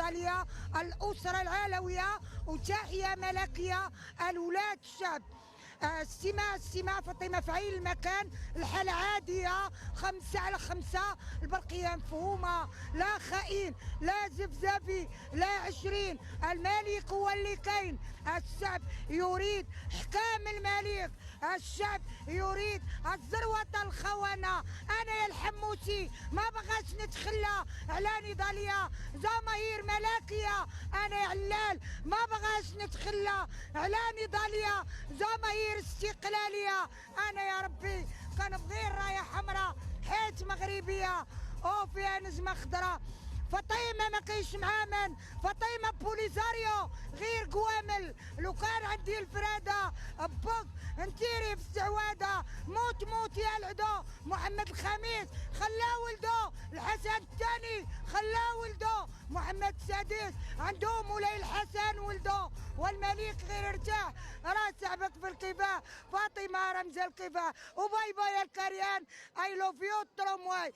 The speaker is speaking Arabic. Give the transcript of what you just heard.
نضاليا، الأسرة العلوية، وتحية ملكية الولاد الشعب. السماء فاطمة في عين المكان، الحالة عادية 5/5، البرقية مفهومة، لا خائن لا زفزافي لا 20. الملك هو اللي كاين، الشعب يريد حكام الملك، الشعب يريد الذروة الخونة. أنا يا الحموسي ما بغاش نتخلى على نضالية جماهير ملكية، أنا يا علال ما بغاش نتخلى على نضالية جماهير استقلالية. أنا يا ربي كنبغي الراية حمراء حيت مغربية وفيها نجمة خضراء. فاطمة ما كاينش معاه من فاطمة بوليزاريو غير قوامل. لو كان عندي الفرادة بوك نتيري في السعوادة، موت يا العدو. محمد الخامس خلاه ولدو، الحسن الثاني خلاه ولدو، محمد السادس عنده مولاي الحسن ولدو، والملك غير ارتاح راه صعبك في الكفاح. فاطمة رمز الكفاح، وباي باي الكريان، اي لوف يو ترومواي.